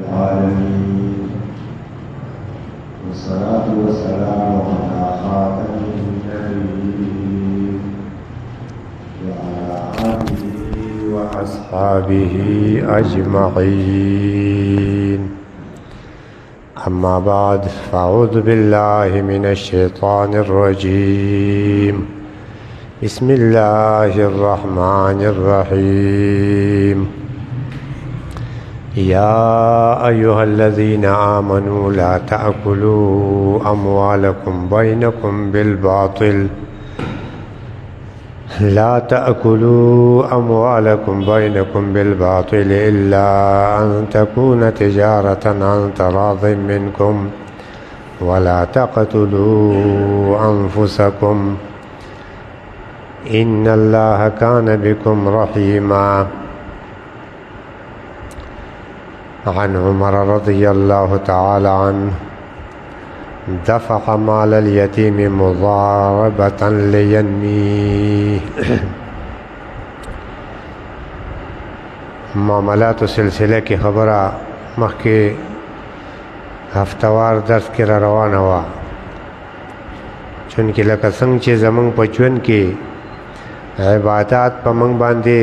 العالمين والصلاة والسلام على خاتم النبيين وعلى آله وأصحابه أجمعين. أما بعد، فأعوذ بالله من الشيطان الرجيم. بسم الله الرحمن الرحيم. يا أيها الذين آمنوا لا تأكلوا أموالكم بينكم بالباطل إلا أن تكون تجارة عن تراض منكم ولا تقتلوا أنفسكم إن الله كان بكم رحيما. عن عمر رضي الله تعالى عنه دفع مال اليتيم مضاربة لينميه. معاملات سلسله کی خبره مخکې هفتوار درس کې را روانه وه، چونکې لکه څنګه چې زمونږ په ژوند کې عبادات په موږ باندې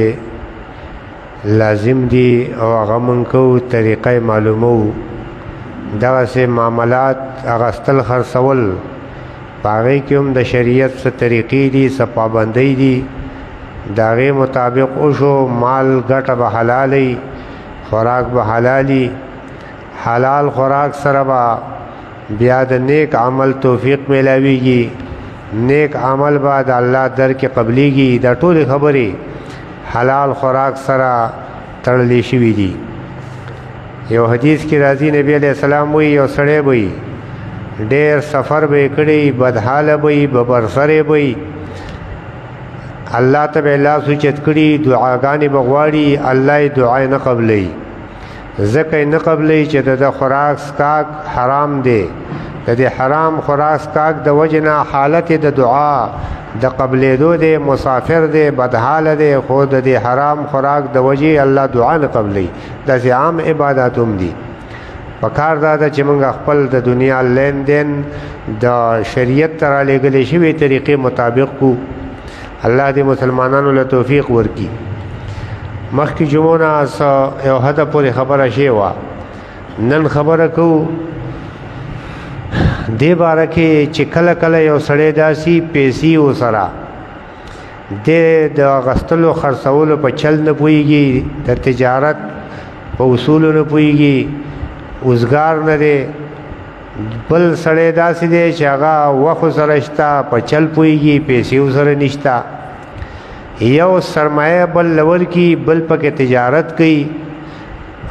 لازم دي او هغه موږ کوو، طریقه معلومو، دغسې معاملات اغستل خرڅول په هغې کې هم د شریعت څه طریقې دي، څه پابندۍ دي، د هغې مطابق وشو. مال ګټه به حلالي، خوراک به حلالي، حلال خوراک سره به بیا د نیک عمل توفیق میلاویږي، نیک عمل به د الله در کې قبلیږي. دا ټولې خبرې حلال خوراک سره تړلې شوي دي. یو حدیث کې راځي، نبی علیہ السلام وی یو سړی وی ډېر سفر به کړی، بدحاله وی، ببرسره وی، الله ته به لاس اوچت کړي، دعاګانې به غواړي، الله یې دعا نه قبلوي. ځکه یې نه قبلوي چې د خوراک څښاک حرام دی. د دې حرام خوراک څښاک د وجې نه حالت د دعا د قبلېدو دی، مسافر دی، بدحاله دی، خو د دې حرام خوراک د وجې الله دعا نه قبلوي. داسې عام عبادات هم دي. پکار دا ده چې موږ خپل د دنیا لین دین د شریعت ته رالیږلې شوې طریقې مطابق کو. الله دې مسلمانانو له توفیق ورکي. مخکې جمعو نه یو حده پورې خبره شوې وه، نن خبره کوو دې باره کې چې کله کله یو سړی داسې پیسې ورسره د اغستلو خرڅولو په چل نه پوهېږي، د تجارت په اصولو نه پوهېږي، اوزګار نه دی. بل سړی داسې دی چې هغه وخت ورسره شته، په چل پوهېږي، پیسې ورسره نشته. یو سرمایه بل لور کی، بل پکې تجارت کوي،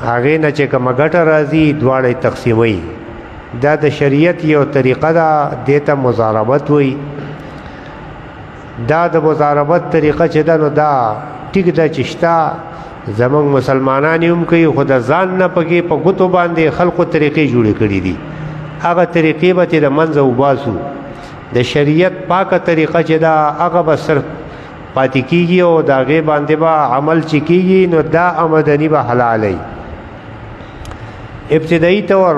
هغې نه چې کومه ګټه راځي دواړه یې تقسیموي. دا د شریعت یو طریقه ده، دې ته مضاربت وایي. دا د مضاربت طریقه چې ده نو دا ټیک ده چې شته، زموږ مسلمانان هم کوي، خو د ځان نه پکې په ګوتو باندې خلقو طریقې جوړې کړي دي. هغه طریقې به چې د منځه وباسو، د شریعت پاکه طریقه چې ده هغه به صرف پاتې کېږي او د هغې باندې به عمل چې کېږي نو دا آمدني به حلالوي. ابتدایي طور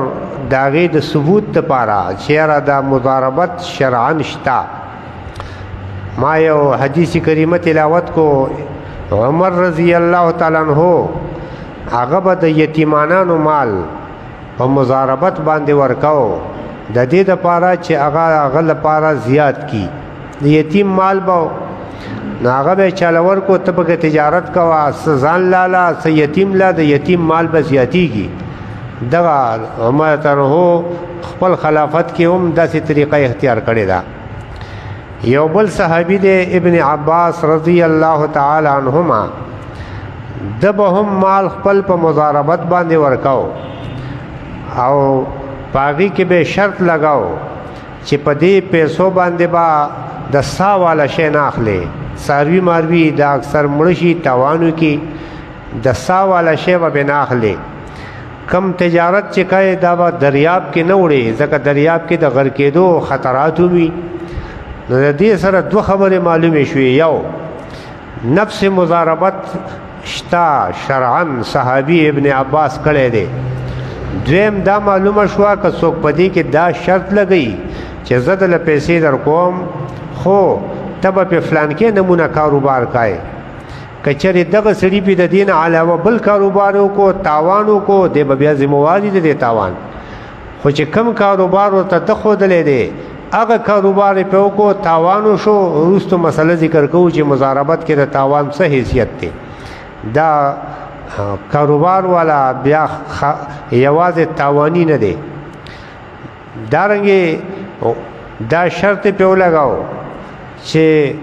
د هغې د ثبوت دپاره چې یاره دا مضاربت شرعاً شته. ما یو حدیث کریمه تلاوت کو، عمر رضی الله تعالی عنہ هغه به د یتیمانانو مال په مضاربت باندې ورکاو، د دې دپاره چې هغه لپاره زیات کی. د یتیم مال به نو هغه به چاله ورکو، ته پکې تجارت کوه، څه ځان لاله، څه یتیم لا، د یتیم مال به زیاتیږي. دغه عمر عنہ خپل خلافت کې هم داسې طریقه اختیار کړې ده. یو بل صحابي دی ابن عباس رضی الله تعالی عنهما، د به هم مال خپل په مضاربت باندې ورکاو او پاغي کې به شرط لگاو چې په دې پیسو باندې با د سا والا شی نه اخلي. ساروی ماروی دا اکثر مړشي تاوانو کې د سا والا شی به نه اخلي. کم تجارت چې کوي دا به دریاب کې نه وړي، ځکه دریاب کې د غرق کېدو خطرات وي. نو د دې سره دوه خبرې معلومې شوې. یو، نفس مضاربت شتا شرعاً صحابي ابن عباس کړی دی، دویم دا معلومه شوه که څوک په دې کې دا شرط لګوي چې زه دله پیسې در کوم خو ته به په فلانکې نمونه کاروبار کوې که چېرې دغه سړي پې د دې نه علاوه بل کاروبار وکړو تاوان وکړو دی به بیا ذموار دي د دې تاوان خو چې کم کاروبار ورته ته ښودلی دی هغه کاروبار یې پې وکړو تاوان وشو وروستو مسله ذکر کوو چې مضاربت کې د تاوان څه حیثیت دی دا کاروبار والا بیا یوازې تاوانی نه دی دارنګې دا شرط پې ولګاو چې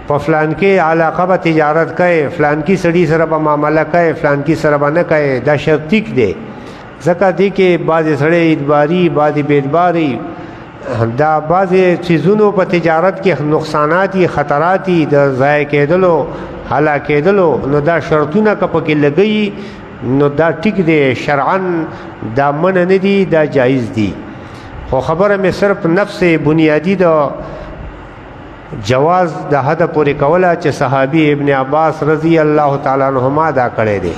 په فلانکې علاقه به تجارت کوي فلانکي سړي سره به معامله کوي فلانکي سره به نه کوي دا شرط ټیک دی ځکه دې کې بعضې سړی اعتباري بعضې بې اعتباري دا بعضې څیزونو په تجارت کې نقصانات دي خطرات دي د ضایع کېدلو هلاک کېدلو نو دا شرطونه که پکې لګوي نو دا ټیک دی شرعاً دا منع نه دي دا جایز دي خو خبره مې صرف نفس بنیادی د جواز د حد پورې کوله چې صحابي ابن عباس رضی الله تعالی عنهما دا کړی دی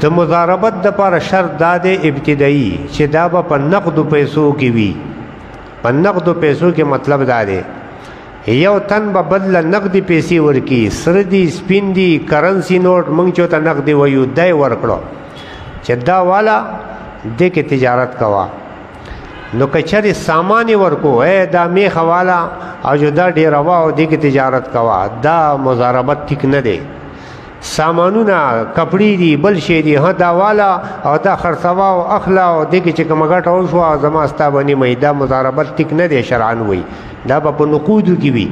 د مضاربت دپاره شرط دا دی ابتدایي چې دا به په نقدو پیسو کې وي په نقدو پیسو کې مطلب دا دی یو تن به بدله نقدي پیسې ورکي سره دي سپین دي کرنسي نوټ موږ چې ورته نقدي وایو دی ورکړو چې دا والا دې کې تجارت کوه نو که چېرې سامان یې ورکو دا میخه والا او جو دا ډېره وا او دې کې تجارت کوه دا مضاربت ټیک نه دی سامانونه کپړې دي بل شی دي دا والا او دا خرڅوه او اخله او دې کې چې کومه ګټه وشوه زما ستا به نیمه دا مضاربت ټیک نه دی شرعاً وایي دا به په نقودو کې وي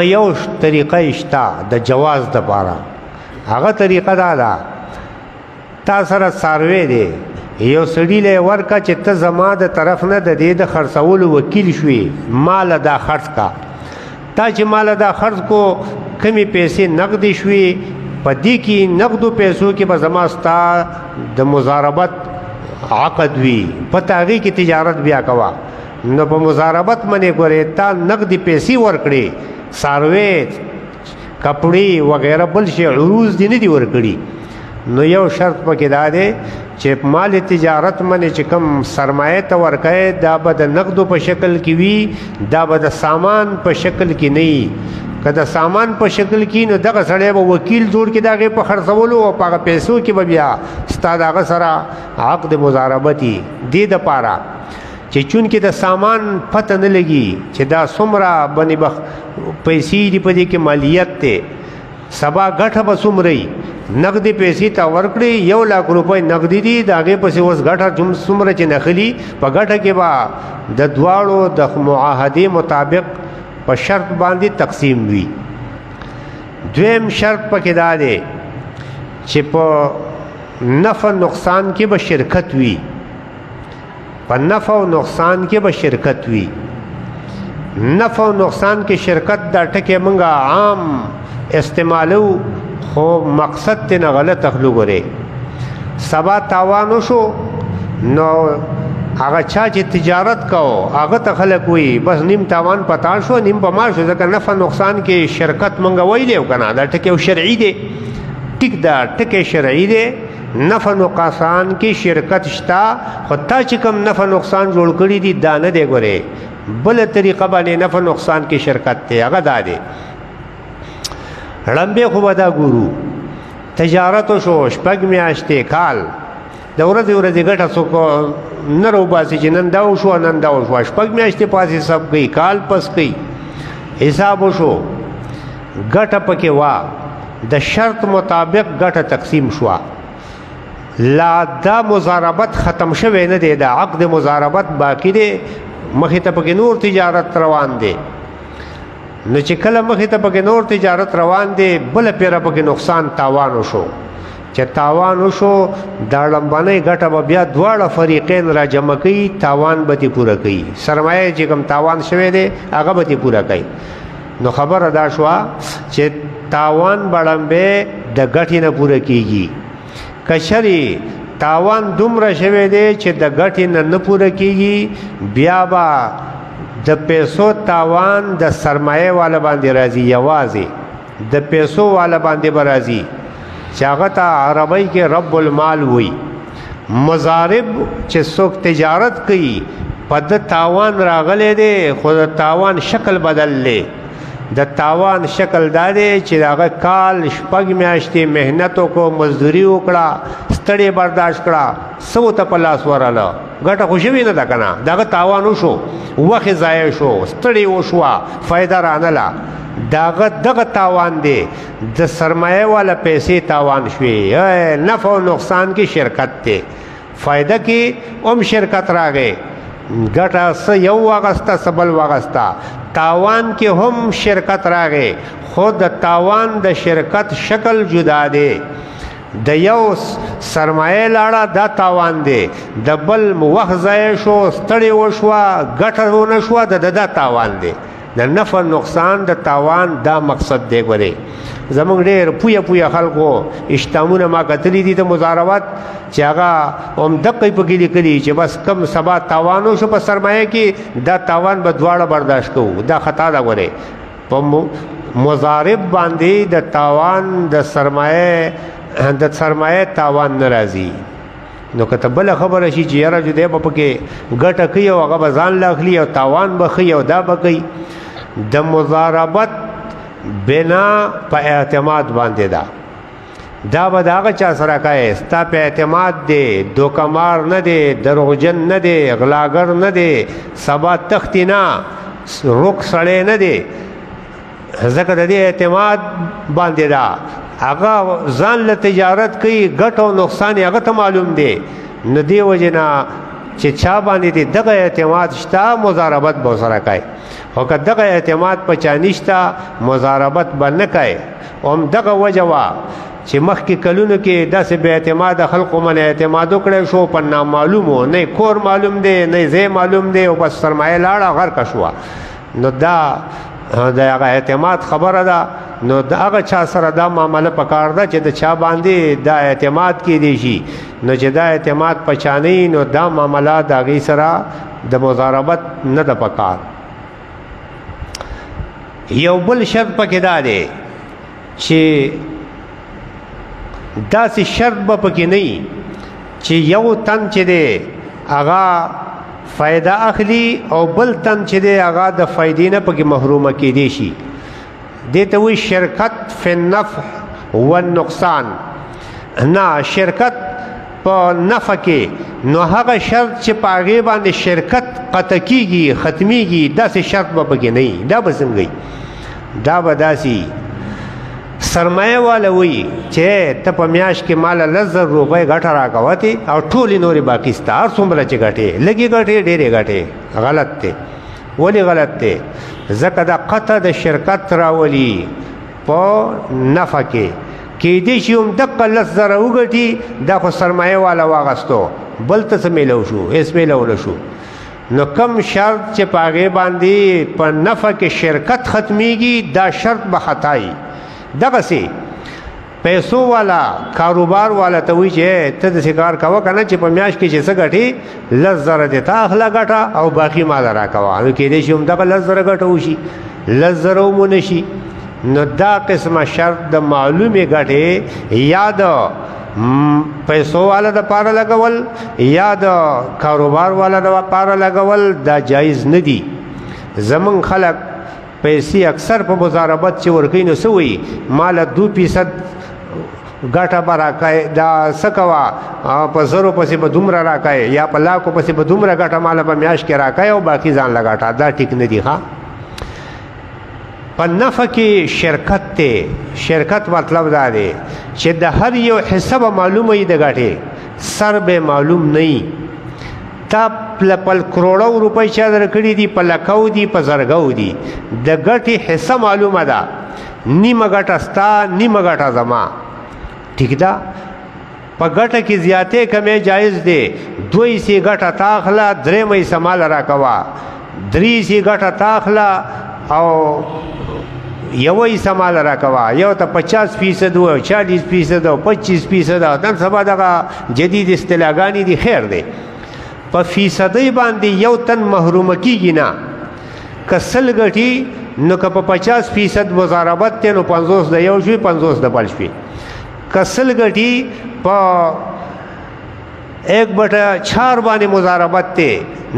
یو طریقه شته د جواز دپاره هغه طریقه دا ده تا سره څاروی دی یو سړي له ورکه چې ته زما د طرف نه د دې د خرڅولو وکیل شوې ماله دا خرڅ کا تا چې ماله دا خرڅ کو کمی پیسې نقدې شوې په دې کې نقدو پیسو کې به زما ستا د مضاربت عقد وي پته هغې کې تجارت بیا کوه نو په مضاربت باندې ګورې تا نقدي پیسې ورکړې څاروی کپړې وغیره بل شی عروض دې نه دي ورکړي نو یو شرط پکې دا دی چې مال تجارت باندې چې کوم سرمایه ته ورکوې دا به د نقدو په شکل کې وي دا به د سامان په شکل کې نه وي که د سامان په شکل کې نو دغه سړی به وکیل جوړ کړي د هغې په خرڅولو او په هغه پیسو کې به بیا ستا د هغه سره عقد مضاربت وي دې دپاره چې چونکې د سامان پته نه لګي چې دا څومره باندې پیسې دي په دې کې مالیت دی سبا ګټه به څومره وي نقدي پیسې ته ورکړي 1 लाख روپۍ نقدي دي د هغې پسې اوس ګټه څومره چې نخلي په ګټه کې به د دواړو د معاهدې مطابق په شرط باندې تقسیم وي دویم شرط پکې دا دی چې په نفع نقصان کې به شرکت وي په نفع او نقصان کې به شرکت وي نفع او نقصان کې شرکت دا ټکي موږ عام استعمالو خو مقصد ته نه غلط اخلو غره سبا تاوان وشو نو هغه چا چې تجارت کو هغه ته خلک وي بس نیم تاوان پتا شو نیم په ما شو ځکه نفع نقصان کې شرکت مونږ ویلې او کنه دا ټکی شرعي دی ټیک دا ټکی شرعي دی نفع نقصان کې شرکت شتا خو تا چې کوم نفع نقصان جوړ کړی دي دا نه دی ګوره بل طریقه باندې نفع نقصان کې شرکت دی هغه دا دی لمبه خو به دا ګورو تجارت شو شپږ میاشتې کال د ورځې ګټه څوک نه راوباسي چې نن دا وشو نن دا وشو شپږ میاشتې پاسې سب کوي کال پس کوي حساب وشو ګټه پکې وا د شرط مطابق ګټه تقسیم شوه لا دا مضاربت ختم شوی نه دی دا عقد مضاربت باقی دی مخې ته پکې نور تجارت روان دی نو چې کله مخې ته پکې نور تجارت روان دی بله پیره پکې نقصان تاوان وشو چې تاوان وشو دا لمبانۍ ګټه به بیا دواړه فریقین را جمع کوي تاوان به ترې پوره کوي سرمایه چې کوم تاوان شوی دی هغه به ترې پوره کوي نو خبره دا شوه چې تاوان به لمبې د ګټې نه پوره کیږي که چېرې تاوان دومره شوی دی چې د ګټې نه نه پوره کیږي بیا به د پیسو تاوان د سرمایه والا باندې راځي یوازې د پیسو والا باندې به راځي چې هغه ته عربی کې رب المال وی. مضارب چې څوک تجارت کوي په د تاوان راغلی دی خو د تاوان شکل بدل دی. د تاوان شکل دا دی چې هغه کال شپږ میاشتې محنت وکړو، مزدوري وکړه، ستړی برداشت کړه، څه ورته په لاس ورغله، ګټه خو شوې نه ده که نه، د هغه تاوان وشو، وخت یې ضایع شو، ستړی وشوه، فایده رانله. دغه تاوان دی. د سرمایه والا پیسې تاوان شوې، نفع او نقصان کې شرکت دی، فایده کې هم شرکت راغی، ګټه څه یو واغسته څه بل واغسته، تاوان کې هم شرکت راغی، خو د تاوان د شرکت شکل جدا دی. د یو سرمایه لاړه دا تاوان دی، د بل وخت ضایع شو، ستړی وشوه، ګټه ونه شوه، د تاوان دی. د نفع نقصان د تاوان دا مقصد دی. ګورې زمونږ ډېر پویه خلکو اشتامونه ما کتلی دي د مضاربت چې هغه هم دقه په کې لیکلي چې بس کم سبا تاوان وشو په سرمایه کې دا تاوان به دواړه برداشت کوو. دا خطا ده. ګورې په مضارب باندې د تاوان د سرمایه تاوان نه راځي. نو که ته بله خبره شي چې یاره جدی به پکې ګټه کوي او هغه به ځان له اخلي او تاوان به ښي او دا به کوي. د مضاربت بنا په اعتماد باندې ده. دا به د هغه چا سره کوې ستا په اعتماد دی، دوکمار نه دی، دروغجن نه دی، غلاګر نه دی، سبا تختی نه، رک سړی نه دی، ځکه د دې اعتماد باندې ده. هغه ځان له تجارت کوي، ګټه او نقصان هغه ته معلوم دی. نو دې وجې نه چې چا باندې دی دغه اعتماد شته مضاربت به ورسره کوي، خو که دغه اعتماد په چا نشته مضاربت به نه کوي. هم دغه وجه وه چې مخکې کلونو کې داسې بې اعتماده خلقو من اعتماد وکړی شو په نامعلومو، نه کور معلوم دی نه ځای معلوم دی او بس سرمایه لاړه غرقه شوه. نو دا د هغه اعتماد خبره ده. نو د هغه چا سره دا معامله پکار ده چې د چا باندې دا اعتماد کیدی شي. نو چې دا اعتماد په چا نه نو دا معامله د هغې سره د مضاربت نه ده پکار. یو بل شرط پکې دا دی چې داسې شرط به پکې نه چې یو تن چې دی هغه فائدہ اخلي او بل تن چې دی هغه د فائدې نه پکې محرومه کېدی شي. دې ته وایي شرکت فی النفع والنقصان. نه شرکت په نفع کې نو هغه شرط چې په هغې باندې شرکت قطع کېږي ختمیږي داسې شرط به پکې نه وي. دا به څنګه دا به داسې سرمایه والا وي چې ته په میاشت کې ماله 10,000 روپۍ ګټه راکوتې او ټولې نورې باقي ستا هر څومره چې ګټې لږې ګټې ډېرې ګټې. غلط دی. ولې غلط دی؟ ځکه دا قطع د شرکت راولي په نفع کې. کېدای شي هم دقه 10,000 وګټي دا خو سرمایه والا واغستو بل ته څه میلو شو هېڅ میلو نه شو. نو کم شرط چې په هغې باندې په نفع کې شرکت ختمیږي دا شرط به خطایي. دغسې پیسو والا کاروبار والا ته وایي چې ته داسې کار کوه که نه چې په میاشت کې چې څه ګټې 10,000 دې تا اخله ګټه او باقي ماله راکوه. نو کېدای شي هم دغه 10,000 ګټه وشي 10,000 هم ونه شي. نو دا قسمه شرط د معلومې ګټې یا د پیسو والا د پاره لګول یا د کاروبار والا د پاره لګول دا جایز نه دي. زمون خلک پیسې اکثر په مضاربت چې ورکوي نو څه وایي ماله 2% ګټه به راکوې دا څه کوه په 100 پسې به دومره راکوې یا په لاکو پسې به دومره ګټه ماله په میاشت کې راکوې او باقي ځان له ګټه. دا ټیک نه دي. ښه په نفع کې شرکت دی. شرکت مطلب دا دی چې د هر یو حصه به معلومه وي د ګټې سر به معلوم نه وي. تا په کروڑو روپۍ چا درکړي دي په لکو دي په زرګو دي د ګټې حصه معلومه ده. نیمه ګټه ستا نیمه ګټه زما. ٹھیک ده. په ګټه کې زیاتې کمې جایز دی. 2 حصې ګټه تا اخله 3 حصه مال راکوه 3 حصې ګټه تا اخله او 1 حصه مال راکوه. یو ته 50% او 40% او 25% نن سبا دغه جدید اصطلاحګانې دي. خیر دی په فیصدۍ باندې یو تن محرومه کېږي نه. که 100 ګټي نو که په 50% مضاربت دی نو 50 د یو شوي 50 د بل شوي. کسل ګټي په 1/4 باندې مضاربت ته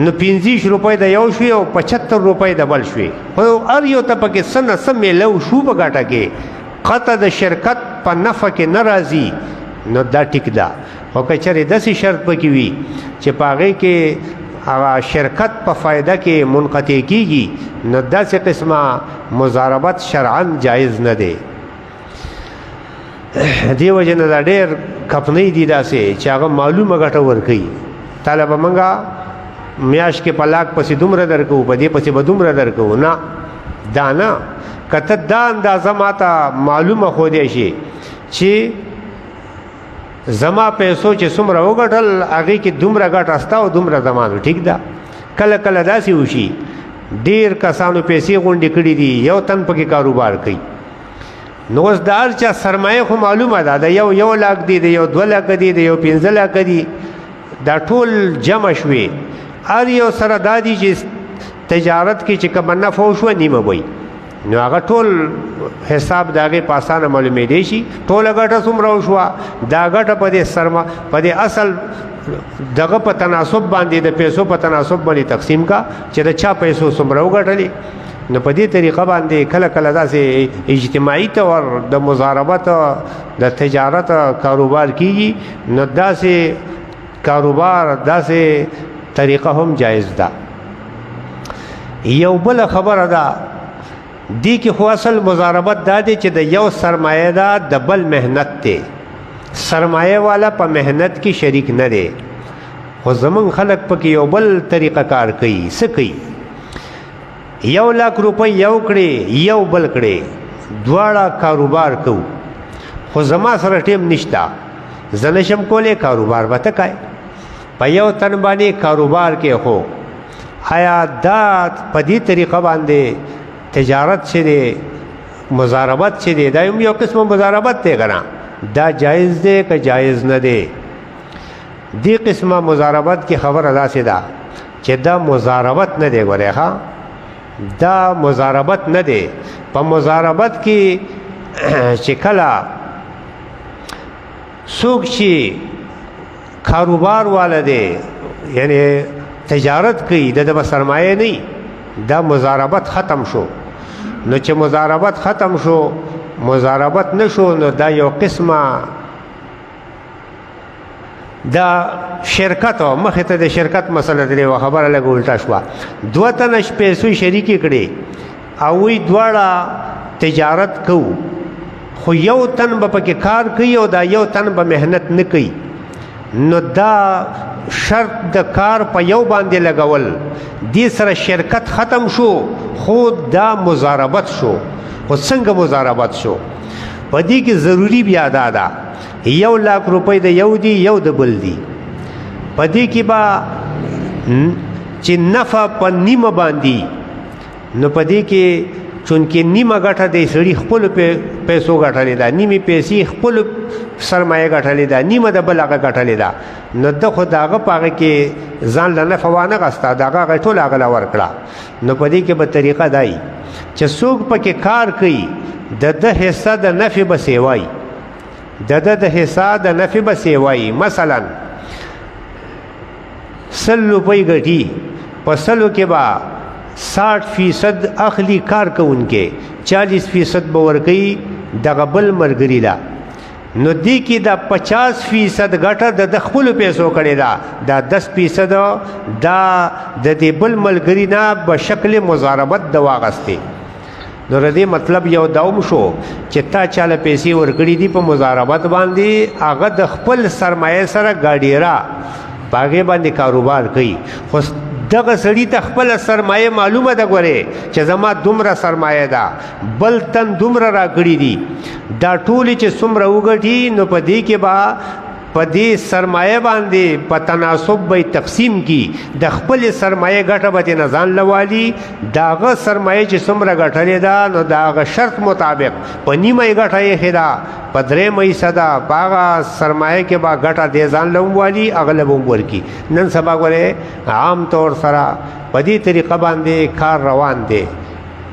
نو 25 روپۍ د یو شوي او 75 روپۍ د بل شوي خو هر یو ته پکې څه نه څه میلو شو په ګټه کې قطع د شرکت په نفع کې نه راځي نو دا ټیک ده خو که چېرې داسې شرط پکې وي چې په هغې کې هغه شرکت په فایده کې منقطع کېږي نو داسې قسمه مضاربت شرعا جایز نه دی دې وجې نه دا ډېر کپنۍ دي داسې چې هغه معلومه ګټه ورکوي تاله به موږ میاشت کې په لاک پسې دومره درکوو په دې پسې به دومره درکوو نه دا نه که ته دا اندازه ماته معلومه ښودی شي چې زما پیسو چې څومره وګټل هغې کې دومره ګټه ستا او دومره زما نو ټیک ده کله کله داسې وشي ډېر کسانو پیسې غونډې کړي دي یو تن پکې کاروبار کوي نو اوس د هر چا سرمایه خو معلومه ده د یو لاک دی د یو 2 لاک دی د یو 15 لاک دی دا ټول جمع شوي هر یو سره دا دي چې تجارت کې چې کومه نفع وشوه نیمه وي نو هغه ټول حساب د هغې په اسانه معلومېدی شي ټوله ګټه څومره وشوه دا ګټه په دې اصل دغه په تناسب باندې د پیسو په تناسب باندې تقسیم کا چې د چا پیسو څومره وګټلې نو په دې طریقه باندې کله کله داسې اجتماعي طور د مضاربت د تجارت کاروبار کیږي نو داسې کاروبار داسې طریقه هم جایز ده یو بل خبره ده دی کې خو اصل مضاربت دا دی چې د یو سرمایه ده د بل محنت دی سرمایه والا په محنت کې شریک نه دی خو زمونږ خلک پکې یو بل طریقه کار کوي څه کوي 1 لاک روپۍ یو کړي یو بل کړي دواړه کاروبار کوو خو زما سره ټیم نشته زه نشم کولی کاروبار به ته کوې په یو تن باندې کاروبار کې خو آیا دا په دې طریقه باندې تجارت چې دی مضاربت چې دی دا یو قسم مضاربت دی که نه دا جایز دی که جایز نه دی دې قسمه مضاربت کې خبره داسې ده چې دا مضاربت نه دی ګورې ښه دا مضاربت نه دی په مضاربت کې چې کله څوک چې کاروبار والا دی یعنی تجارت کوي د به سرمایه نه دا مضاربت ختم شو نو چې مضاربت ختم شو مضاربت نشو نو دا یو قسمه دا شرکت او مخې ته د شرکت مسله دی خبره لږ الټا شوه 2 تنه پیسو شریکې کړي او وی دواړه تجارت کوو خو یو تن به پکې کار کوي او دا یو تن به محنت نه کوي نو دا شرط د کار په یو باندې لګول دې سره شرکت ختم شو خو دا مضاربت شو خو څنګه مضاربت شو په دې کې ضروری بیا دا ده 1 لاک روپۍ د یو دی یو د بل دی په دې کې به چې نفع په نیمه باندې نو په دې کې چونکې نیمه ګټه دی سړي خپلو پیسو ګټلې ده نیمې پیسې خپلو سرمایه ګټلې ده نیمه د بل هغه ګټلې ده نو ده خو د هغه په هغه کې ځان له نفع وانه غسته د هغه ټوله هغه له ورکړه نو په دې کې به طریقه دا وي چې څوک پکې کار کوي د ده حصه د نفع به سیوایي د ده د حصه د نفع به سیوایي مثلا 100 روپۍ ګټي په 100 کې به 60% اخلي کار کوونکې 40% به ورکوي دغه بل ملګري له نو دې کې دا 50% ګټه د خپلو پیسو کړې ده دا 10% دا د دې بل ملګري نه به شکل مضاربت د واغستې نو د دې مطلب یو دوم شو چې تا چاله پیسې ورکړي دي په مضاربت باندې هغه د خپل سرمایه سره ګاډیرا په هغې باندې کاروبار کوي خو دغه سړي ته خپله سرمایه معلومه ده ګورې چې زما دومره سرمایه ده بل تن دومره راکړي دي دا ټولې چې څومره وګټي نو په دې کې به په دې سرمایه باندې په تناسب به تقسیم کی د خپل سرمایه ګټه به نه ځان لوالي داغه سرمایه چې څومره ګټلې ده نو داغه شرط مطابق په نیمه ګټه یې خدا په درېمه حصه ده په هغه سرمایه کې به ګټه دې ځان لوالي هغه له به ورکي نن سبا ګورې عام طور سره په دې طریقه باندې کار روان دی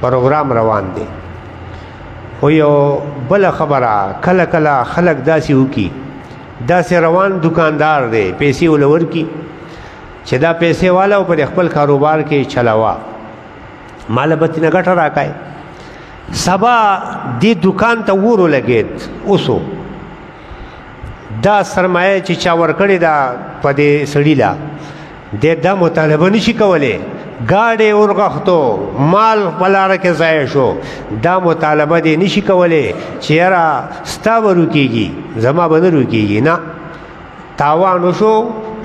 پروګرام روان دی خو یو بله خبره کله کله خلک داسې وکي داسې روان دکاندار دی پیسې ول ورکي چې دا پیسې والا او پر خپل کاروبار کې چلاوا مال به ترې ګټه راکای سبا دې دکان ته ورو لګید اوسو دا سرمایه چې چا ورکړې دا په دې سړي لا د دا مطالبه نشي کولی گاڑی ورغختو مال پلاره کې ضایع شو دا مطالبه دې نشي کولی چې یاره ستا به روکېږي زما به نه روکېږي نه تاوان وشو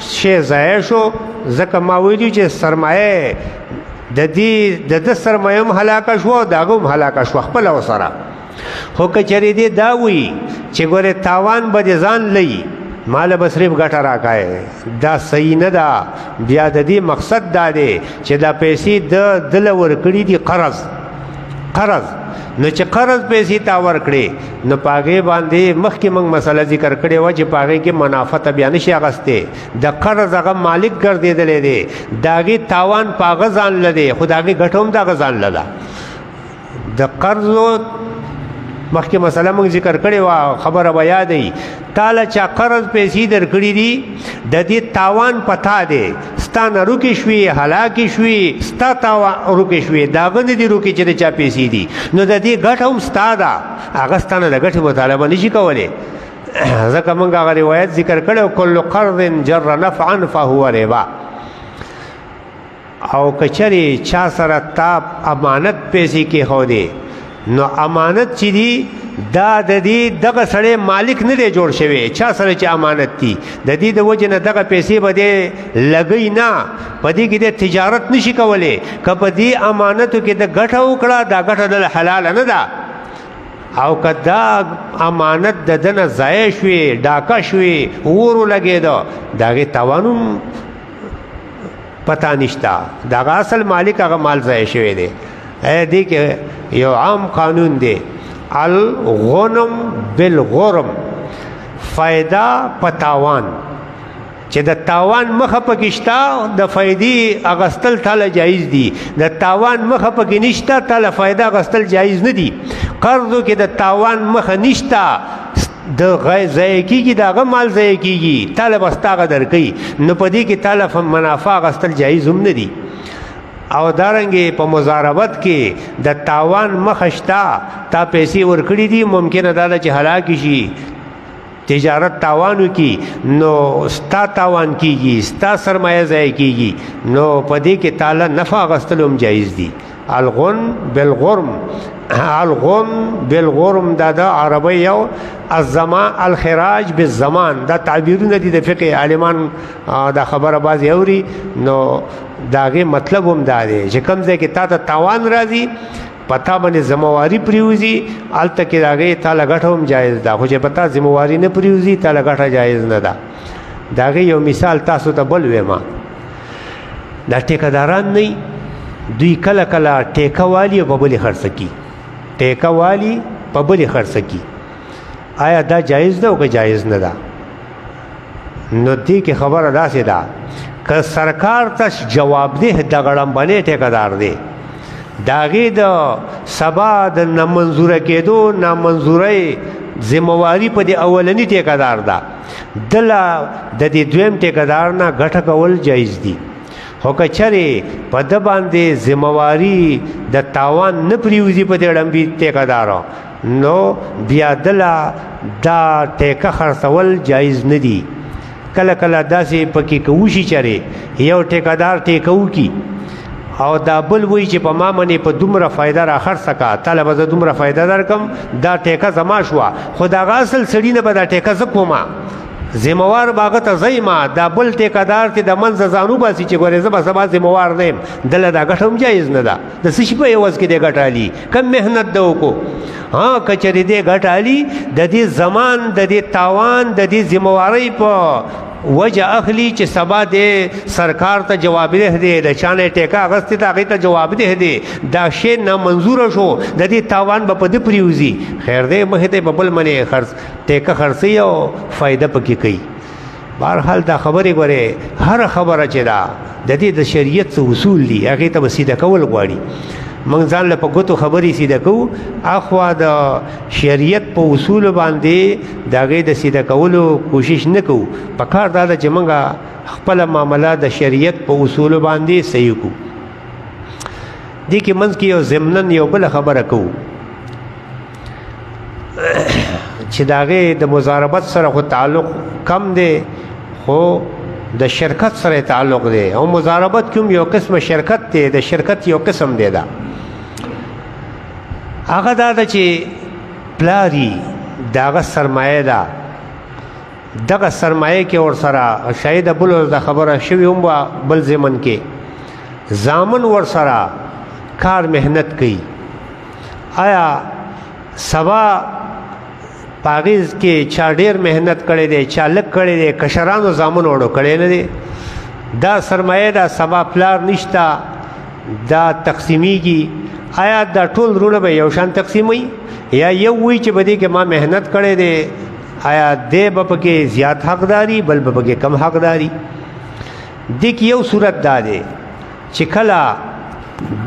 شی ضایع شو ځکه ما ویلي چې سرمایه د ده سرمایه هم هلاکه شوه د هغه هم هلاکه شوه خپله ورسره خو که چېرې دې دا وي چې ګورې تاوان به دې ځان لي مال به صرف ګټه راکای دا صحیح نه ده بیا د دې مقصد دا دی چې دا پیسې د دله ورکړي دي قرض نو چې قرض پیسې تا ورکړې نو په هغې باندې مخکې موږ مسله ذکر کړې وه چې په هغې کې منافعت بیا نشي اخیستی د قرض هغه مالک ګرځېدلی دی د هغې تاوان په هغه ځان له دی خو د هغې ګټه هم د هغه ځان له ده د قرضو مخکې مسله موږ ذکر کړې وه خبره به یادوي تاله چا قرض پیسې درکړي دي د دې تاوان پتا دی ستا نه روکې شوې هلاکې شوې ستا تاوان روکې شوې د هغه نه دي روکې چې د چا پیسې دي نو د دې ګټه هم ستا ده هغه ستا نه د ګټې مطالبه نشي کولی ځکه موږ هغه روایت ذکر کړی کل قرض جر نفعا فهو ربا او که چېرې چا سره تا امانت پیسې کېښودې نو امانت چې دی دا د دې دغه سړی مالک نه دی جوړ شوی چا سره چې امانت دی د دې د وجې نه دغه پیسې به دی لګوي نه په دې کې د تجارت نشي کولی که په دې امانتو کې د ګټه وکړه دا ګټه د حلاله نه ده او که دا امانت د ده نه ضایع شوې ډاکه شوې اور ولګېده د هغې تاوان هم پتا نشته د هغه اصل مالک هغه مال ضایع شوی دی دې کې یو عام قانون دی الغنم بالغرم فایده په تاوان چې د تاوان مخه پکې شته د فایدې اغستل تاله جایز دي د تاوان مخه پکې نشته تاله فایده اغستل جایز نه دي قرضو کې د تاوان مخه نشته د ضایع کېږي د هغه مال ضایع کېږي تاله به ستا هغه درکوي نو په دې کې تاله منافع اغستل جایز هم نه دي او دارنګې په مضاربت کې د تاوان مخه شته تا پیسې ورکړي دي ممکنه دا ده چې هلاکې شي تجارت تاوان وکړي نو ستا تاوان کېږي ستا سرمایه ضایع کېږي نو په دې کې تاله نفع اخیستل هم جایز دي الغن بالغرم دا د عربی یو الزمان الخراج بالزمان دا تعبیرونه دي د فقه عالمان دا خبره بعضې اوري نو د هغې مطلب هم دا دی چې کوم ځای کې تا ته تاوان راځي په تا باندې ذمواري پرېوځي هلته کې د هغې تاله ګټه هم جایز ده خو چې په تا ذمواري نه پرېوځي تاله ګټه جایز نه ده د هغې یو مثال تاسو ته بل ویما دا ټیکهداران نه دوی کله کله ټیکه والي په بلې خرڅه کي ټیکه والي په بلې خرڅه کي آیا دا جایز ده او که جایز نه ده نو دې کې خبره داسې ده که سرکار ته جوابدeh د غړمبنې ټیکهدار دی د هغې د سبا د نامنظوره کېدو نامنظورۍ ذمواري په دې اولني ټیکهدار ده دله د دې دویم ټیکهدار نه ګټه کول جایز دي خو که چېرې په ده باندې ذمواري د تاوان نه پرېوځي په دې ړمبي ټیکهدارو نو بیا دله دا ټیکه خرڅول جایز نه دي کله کله داسې پکې که وشي چېرې یو ټیکهدار ټیکه وکړي او دا بل وایي چې په ما باندې په دومره فایده را خرڅه کا تاله به زه دومره فایده درکم دا ټیکه زما شوه خو د هغه اصل سړي نه به دا ټیکه زه کومه ذموار به هغه ته ځئ ما دا بل ټیکهدار چې د منځه ځان وباسي چې ګورې زه به سبا ذموار نه یم دله دا ګټه هم جایز نه ده د څه شي په عوض کې دی ګټه علي کم محنت ده وکړو ها که چېرې دی ګټه علي د دې زمان د دې تاوان د دې ذموارۍ په وجه اخلي چې سبا دې سرکار ته جوابدeh دی د چا نه ټیکه اخیستې ده هغې ته جوابدeh دی دا شی نامنظوره شو د دې تاوان به په ده پرېوځي خیر دی مخې ته په بل منې ټیکه خرڅوي او فایده پکې کوي بهرحال دا خبرې ګورې هره خبره چې ده د دې د شریعت څه اصول دي هغې ته به سیده کول غواړي موږ ځان له په ګوتو خبرې سیده کوو اخوا د شریعت په اصول باندې د هغې د سیده کولو کوشش نه کوو په کار دا ده چې موږ خپله معامله د شریعت په اصولو باندې صحیح کوو دې کې منځ کې یو ضمناً یو بله خبره کوو چې د هغې د مضاربت سره خو تعلق کم دی خو د شرکت سره تعلق دی او مضاربت کوم یو قسم شرکت دی د شرکت یو قسم دی دا هغه دا ده چې پلاری دغه سرمایه ده دغه سرمایه کې ورسره شاید بل د خبره شوي هم بل زمن کې زامن ورسره کار مهنت کوي آیا سبا پاغیز کې چا ډیر مهنت کړی دی چا لږ کړی دی کشرانو زامن وړو کړی نه دی دا سرمایه دا سبا پلار نشته دا تقسیمیږي آیا دا ټول وروڼه به یو شان تقسیموي یا یو وایي چې په دې کې ما مهنت کړی دی آیا دی به پکې زیات حقداري بل به پکې کم حقداري دې کې یو صورت دا دی چې کله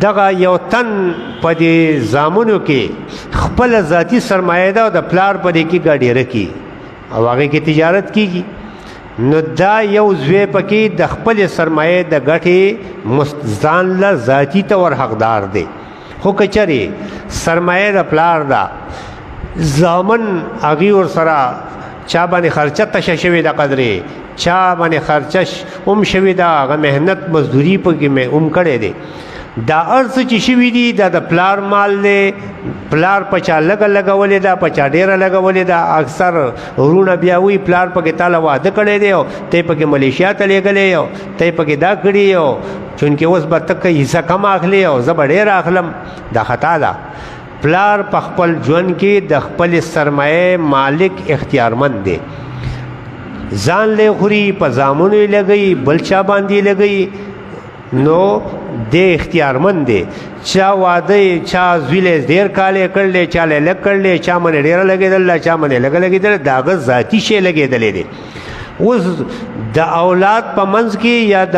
دغه یو تن په دې زامنو کې خپل ذاتی سرمایه ده او د پلار په دې کې ګاډي رکی او هغه کې تجارت کیږي نو دا یو زوی پکې د خپل سرمایه د ګټې ځان له ذاتی تور حقدار دی خو کچري سرمایه د پلار ده زامن هغې ورسره چا باندې خرچه تشه شوې ده قدرې چا باندې خرچه هم شوې ده هغه محنت مزدوري پکې هم کړی دی دا ارڅ چې شوي دي دا د پلار مال دی پلار په چا لږه لګولې ده په چا ډېره لګولې ده اکثر وروڼه بیا وایي پلار پکې تاله واده کړی دی او تی پکې ملیشیا ته لیږلی او تی پکې دا کړي او چونکې اوس به ته حصه کم اخلي او زه به ډېره اخلم دا خطا ده پلار په خپل ژوند کې د خپل سرمایه مالک اختیارمند دی ځان لی خوري په زامنو یې لګوي بل چا باندې لګوي نو د اختیارمند دی چا واده چا زویلی ډېر کالی کړلی چا لی لږ کړلی چا باندې ډېره لګېدله چا باندې لږه لګېدله د هغه ذاتي شی لګېدلی دی اوس د اولاد په منځ کې یا د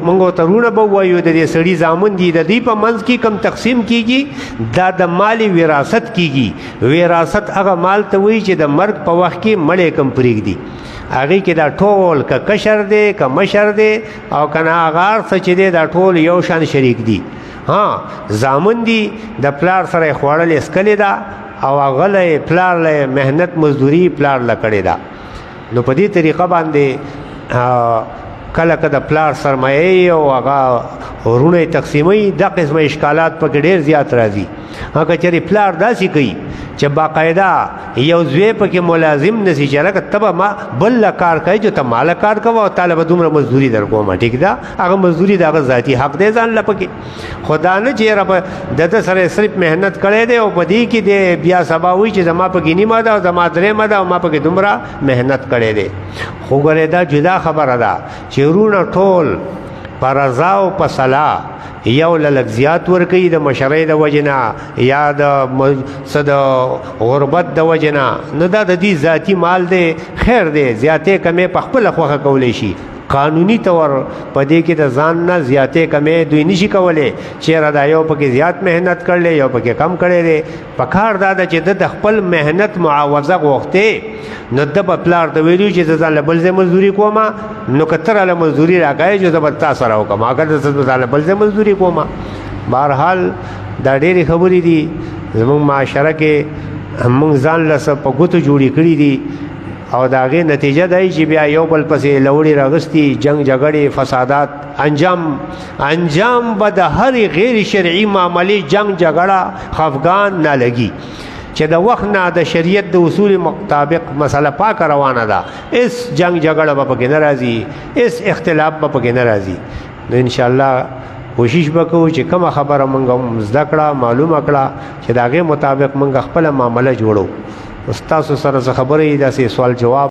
موږ ورته وروڼه به ووایو د دې سړي زامن دي د دوی په منځ کې کم تقسیم کیږي دا د مال وراثت کیږي وراثت هغه مال ته وایي چې د مرګ په وخت کې مړی کم پرېږدي هغې کې دا ټول که کشر دی که مشر دی او که نه هغه هر څه چې دی دا ټول یو شان شریک دي ها زامن دي د پلار سره یې خوړلې څکلې ده او هغه له پلار له محنت مزدوري پلار له کړې ده نو په دې طریقه باندې کله که د پلار سرمایه او هغه وروڼه یې تقسیموي دا قسمه اشکالات پکې ډېر زیات راځي هغه چېرې پلار داسې کوي چې باقاعده یو زوی پکې ملازم نسی چې لکه ته به ما بل له کار کوي چې ته ما له کار کوه او تاله به دومره مزدوري در کومه ټیک ده هغه مزدوري د هغه ذاتي حق دی ځان له پکې خو دا نه چې یاره د ده سره صرف محنت کړی دی او په دې کې دی بیا سبا وایي چې زما پکې نیمه ده او زما درېیمه ده او ما پکې دومره محنت کړی دی خو ګورې دا جدا خبره ده چې وروڼه ټول په رضا او په صلاح یو لږ زیات ورکوي د مشرۍ د وجې نه یا د څه د غربت د وجې نه نو دا د دې ذاتي مال دی خیر دی زیاتې کمې په خپله خوښه کولی شي قانوني طور په دې کې د ځان نه زیاتې کمې دوی نشي کولی چېرې دا یو پکې زیات محنت کړلی یو پکې کم کړی دی په کار دا ده چې د خپل محنت معاوضه غوښتې نو د به پلار ته ویلي چې زه ځان له بل ځای مزدوري کوم نو که ته راله مزدوري راکوې چې زه به تا سره وکړم اګر زه ځان له بل ځای مزدوري کوم بهرحال دا ډېرې خبرې دي زموږ معاشره کې موږ ځان له څه په ګوتو جوړې کړي دي او د هغې نتیجه دی چې بیا یو بل پسې لوړې راغستي جنگ جګړې فسادات انجام به د هرې غیر شرعي معاملې جنگ جګړه خفګان نه لګي چې د وخت نه د شریعت د اصول مطابق مسله پاکه روانه ده اس جنگ جګړه به پکې نه راځي اس اختلاف به پکې نه راځي نو انشاءالله کوشش وکړو چې کومه خبره موږ زده کړه معلومه کړه چې د هغې مطابق موږ خپله معامله جوړو استاسو سره څه خبرې داسې سوال جواب